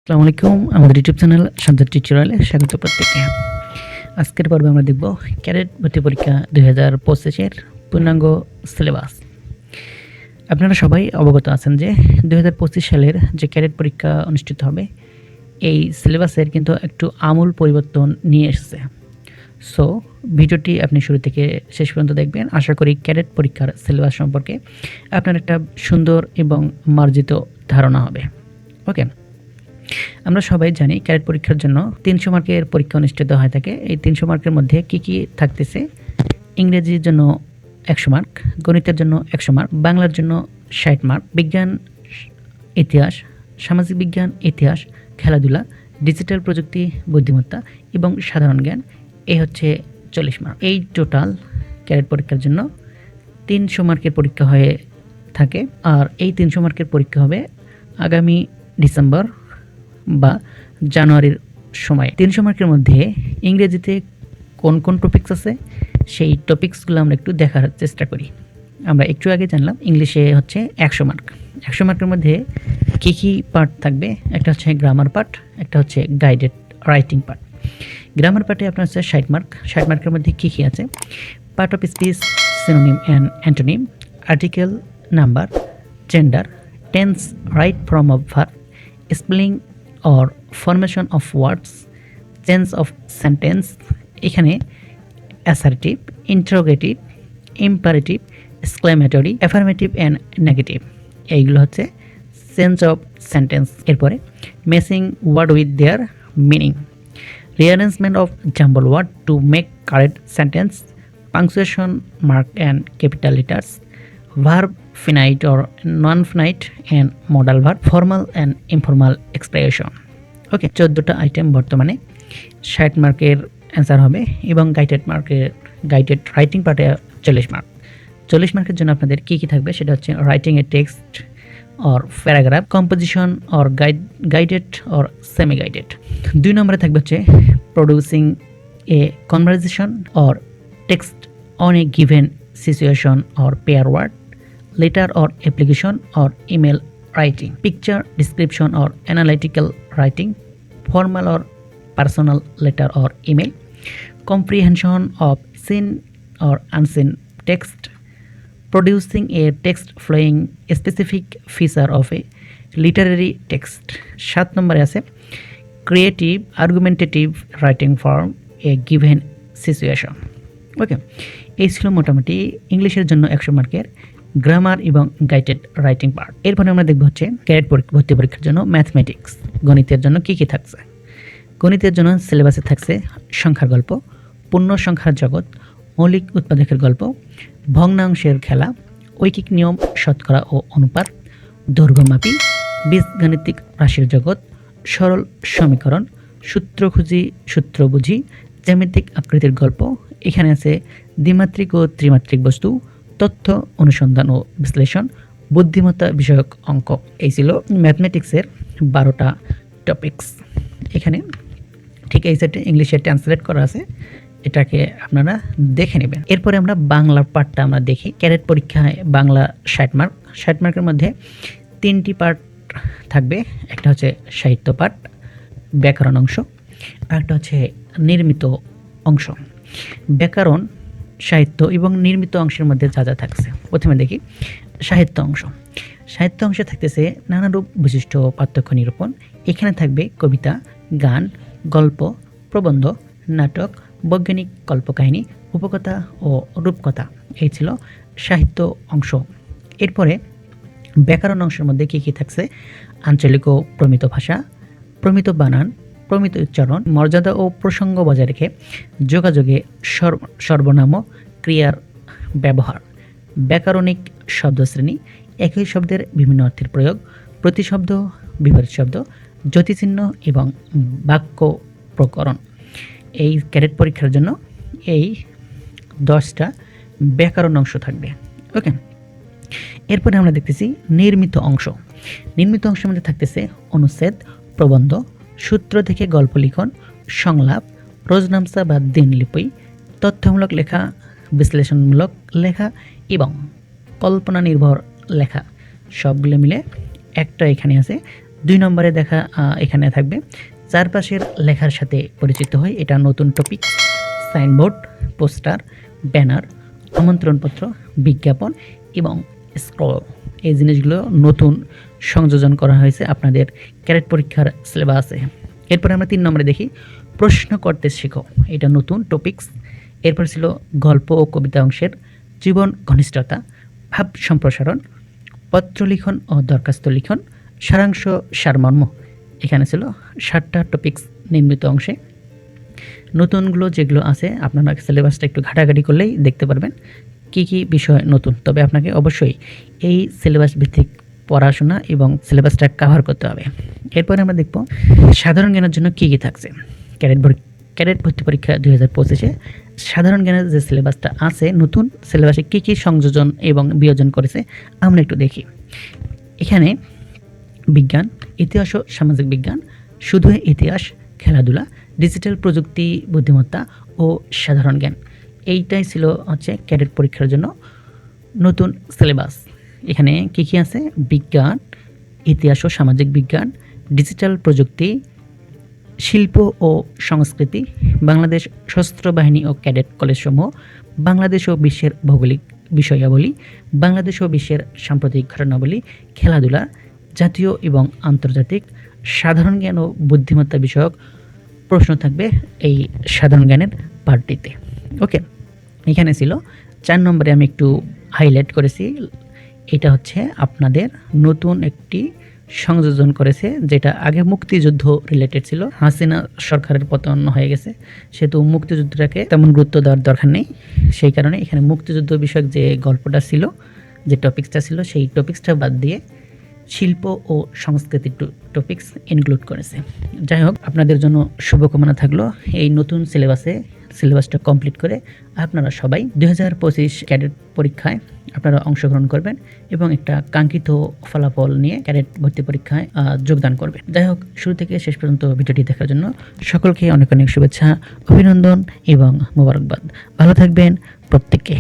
আসসালামু আলাইকুম, আমাদের ইউটিউব চ্যানেল সাজ্জাদ টিউটোরিয়ালে স্বাগত প্রত্যেককে। আজকের পর্বে আমরা দেখব ক্যাডেট ভর্তি পরীক্ষা 2025-এর পূর্ণাঙ্গ সিলেবাস। আপনারা সবাই অবগত আছেন যে 2025 সালের যে ক্যাডেট পরীক্ষা অনুষ্ঠিত হবে, এই সিলেবাসের কিন্তু একটু আমূল পরিবর্তন নিয়ে এসেছে। সো ভিডিওটি আপনি শুরু থেকে শেষ পর্যন্ত দেখবেন। আশা করি ক্যাডেট পরীক্ষার সিলেবাস সম্পর্কে আপনার একটা সুন্দর এবং মার্জিত ধারণা হবে। ওকে, আমরা সবাই জানি ক্যাডেট পরীক্ষার জন্য 300 মার্কের পরীক্ষা অনুষ্ঠিত হয়ে থাকে। এই 300 মার্কের মধ্যে কি কি থাকতেছে? ইংরেজির জন্য 100 মার্ক, গণিতের জন্য 100 মার্ক, বাংলার জন্য 60 মার্ক, বিজ্ঞান, ইতিহাস, সামাজিক বিজ্ঞান, ইতিহাস, খেলাধুলা, ডিজিটাল প্রযুক্তি, বুদ্ধিমত্তা এবং সাধারণ জ্ঞান, এই হচ্ছে 40 মার্ক। এই টোটাল ক্যাডেট পরীক্ষার জন্য 300 মার্কের পরীক্ষা হয়ে থাকে। আর এই 300 মার্কের পরীক্ষা হবে আগামী ডিসেম্বর বা জানুয়ারির সময়। 300 মার্কের মধ্যে ইংরেজিতে কোন কোন টপিকস আছে সেই টপিকসগুলো আমরা একটু দেখার চেষ্টা করি। আমরা একটু আগে জানলাম ইংলিশে হচ্ছে 100 মার্ক। 100 মার্কের মধ্যে কী কী পার্ট থাকবে? একটা হচ্ছে গ্রামার পার্ট, একটা হচ্ছে গাইডেড রাইটিং পার্ট। গ্রামার পার্টে আপনার হচ্ছে 60 মার্ক। 60 মার্কের মধ্যে কী কী আছে? Part of speech, synonym and antonym, article, number, gender, tense, right form of verb, spelling or formation of words, change of sentence, এখানে assertive, interrogative, imperative, exclamatory, affirmative and negative, এইগুলো হচ্ছে change of sentence. এরপরে missing word with their meaning, rearrangement of jumble word to make correct sentence, punctuation mark and capital letters, verb finite or non-finite and modal verb, formal and informal expression. Okay, 14টা item বর্তমানে 60 মার্কের answer হবে এবং guided writing পার্টে 40 mark. 40 মার্কের জন্য আপনাদের কী কী থাকবে সেটা হচ্ছে writing A text or paragraph, composition or guided or semi guided. 2 নম্বরে থাকবে হচ্ছে producing a conversation or text on a given situation or pair word, letter or application or email writing, picture description or analytical writing, formal or personal letter or email, comprehension of seen or unseen text, producing a text flowing a specific feature of a literary text. 7 নম্বরে আছে creative argumentative writing for a given situation. ওকে, এই ছিল মোটামুটি ইংলিশের জন্য 100 মার্কের grammar এবং guided writing part. এরপরে আমরা দেখব হচ্ছে ক্যাডেট ভর্তি পরীক্ষার জন্য ম্যাথমেটিক্স, গণিতের জন্য কী কী থাকছে। গণিতের জন্য সিলেবাসে থাকছে সংখ্যার গল্প, পূর্ণ সংখ্যার জগৎ, মৌলিক উৎপাদকের গল্প, ভগ্নাংশের খেলা, ঐকিক নিয়ম, শতকরা ও অনুপাত, দৈর্ঘ্যমাপী, বীজগাণিতিক রাশির জগৎ, সরল সমীকরণ, সূত্র খুঁজি সূত্র বুঝি, জ্যামিতিক আকৃতির গল্প, এখানে আছে দ্বিমাত্রিক ও ত্রিমাত্রিক বস্তু, তথ্য অনুসন্ধান ও বিশ্লেষণ, বুদ্ধিমত্তা বিষয়ক অঙ্ক। এই ছিল ম্যাথমেটিক্সের 12টা টপিকস। এখানে ঠিক এই সাইডে ইংলিশে ট্রান্সলেট করা আছে, এটাকে আপনারা দেখে নেবেন। এরপরে আমরা বাংলার পার্টটা আমরা দেখি। ক্যাডেট পরীক্ষায় বাংলা 60 মার্ক। 60 মার্কের মধ্যে 3টি পার্ট থাকবে। একটা হচ্ছে সাহিত্য পাঠ, ব্যাকরণ অংশ, আর একটা হচ্ছে নির্মিত অংশ। ব্যাকরণ, সাহিত্য এবং নির্মিত অংশের মধ্যে যা যা থাকছে, প্রথমে দেখি সাহিত্য অংশ। সাহিত্য অংশে থাকতেছে নানারূপ বৈশিষ্ট্য পার্থক্য নিরূপণ। এখানে থাকবে কবিতা, গান, গল্প, প্রবন্ধ, নাটক, বৈজ্ঞানিক কল্পকাহিনী, উপকথা ও রূপকথা। এই ছিল সাহিত্য অংশ। এরপরে ব্যাকরণ অংশের মধ্যে কী কী থাকছে? আঞ্চলিক ও প্রমিত ভাষা, প্রমিত বানান, প্রমিত উচ্চারণ, মর্যাদা ও প্রসঙ্গ বজায় রেখে যোগাযোগে সর্বনাম ক্রিয়ার ব্যবহার, ব্যাকরণিক শব্দশ্রেণী, একই শব্দের বিভিন্ন অর্থের প্রয়োগ, প্রতিশব্দ, বিপরীত শব্দ, জ্যোতিচিহ্ন এবং বাক্য প্রকরণ। এই ক্যাডেট পরীক্ষার জন্য এই 10টা ব্যাকরণ অংশ থাকবে। ওকে, এরপরে আমরা দেখতেছি নির্মিত অংশ। নির্মিত অংশের মধ্যে থাকতেছে অনুচ্ছেদ, প্রবন্ধ, সূত্র থেকে গল্প লিখন, সংলাপ, রোজনামচা বা দিনলিপি, তথ্যমূলক লেখা, বিশ্লেষণমূলক লেখা এবং কল্পনা নির্ভর লেখা। সবগুলো মিলে একটা এখানে আছে 2 নম্বরে দেখা এখানে থাকবে চারপাশের লেখার সাথে পরিচিত হয়। এটা নতুন টপিক, সাইনবোর্ড, পোস্টার, ব্যানার, আমন্ত্রণপত্র, বিজ্ঞাপন এবং স্ক্রল, এই জিনিসগুলো নতুন সংযোজন করা হয়েছে আপনাদের ক্যাডেট পরীক্ষার সিলেবাসে। এরপরে আমরা 3 নম্বরে দেখি প্রশ্ন করতে শেখো, এটা নতুন টপিকস। এরপর ছিল গল্প ও কবিতা অংশের জীবন ঘনিষ্ঠতা, ভাব সম্প্রসারণ, পত্র লিখন ও দরখাস্ত লিখন, সারাংশ সারমর্ম। এখানে ছিল 7টা টপিকস নির্মিত অংশে। নতুনগুলো যেগুলো আছে আপনারা সিলেবাসটা একটু ঘাটাঘাটি করলেই দেখতে পারবেন কি কি বিষয় নতুন। তবে আপনাকে অবশ্যই এই সিলেবাস ভিত্তিক পড়াশোনা এবং সিলেবাসটা কভার করতে হবে। এরপরে আমরা দেখব সাধারণ জ্ঞানের জন্য কি কি থাকছে। ক্যাডেট ভর্তি পরীক্ষা 2025-এ সাধারণ জ্ঞানের যে সিলেবাসটা আছে, নতুন সিলেবাসে কি কি সংযোজন এবং বিয়োজন করেছে আমরা একটু দেখি। এখানে বিজ্ঞান, ইতিহাস ও সামাজিক বিজ্ঞান, শুধু ইতিহাস, খেলাধুলা, ডিজিটাল প্রযুক্তি, বুদ্ধিমত্তা ও সাধারণ জ্ঞান, এইটাই ছিল হচ্ছে ক্যাডেট পরীক্ষার জন্য নতুন সিলেবাস। এখানে কি কি আছে? বিজ্ঞান, ইতিহাস ও সামাজিক বিজ্ঞান, ডিজিটাল প্রযুক্তি, শিল্প ও সংস্কৃতি, বাংলাদেশ সশস্ত্র বাহিনী ও ক্যাডেট কলেজসমূহ, বাংলাদেশ ও বিশ্বের ভৌগোলিক বিষয়াবলী, বাংলাদেশ ও বিশ্বের সাম্প্রতিক ঘটনাবলী, খেলাধুলা, জাতীয় এবং আন্তর্জাতিক, সাধারণ জ্ঞান ও বুদ্ধিমত্তা বিষয়ক প্রশ্ন থাকবে এই সাধারণ জ্ঞানের পার্টিতে। ওকে, এখানে ছিল 4 নম্বরে আমি একটু হাইলাইট করেছি। এটা হচ্ছে আপনাদের নতুন একটি সংযোজন করেছে, যেটা আগে মুক্তিযুদ্ধ রিলেটেড ছিল। হাসিনা সরকারের পতন হয়ে গেছে, সেহেতু মুক্তিযুদ্ধটাকে তেমন গুরুত্ব দেওয়ার দরকার নেই। সেই কারণে এখানে মুক্তিযুদ্ধ বিষয়ক যে গল্পটা ছিল, যে টপিক্সটা ছিল, সেই টপিক্সটা বাদ দিয়ে শিল্প ও সংস্কৃতি টপিক্স ইনক্লুড করেছে। যাই হোক, আপনাদের জন্য শুভকামনা থাকলো এই নতুন সিলেবাসটা কমপ্লিট করে আপনারা সবাই 2025 ক্যাডেট পরীক্ষায় আপনারা অংশগ্রহণ করবেন এবং একটা কাঙ্ক্ষিত ফলাফল নিয়ে ক্যাডেট ভর্তি পরীক্ষায় যোগদান করবেন। যাই হোক, শুরু থেকে শেষ পর্যন্ত ভিডিওটি দেখার জন্য সকলকে অনেক অনেক শুভেচ্ছা, অভিনন্দন এবং মোবারকবাদ। ভালো থাকবেন প্রত্যেককে।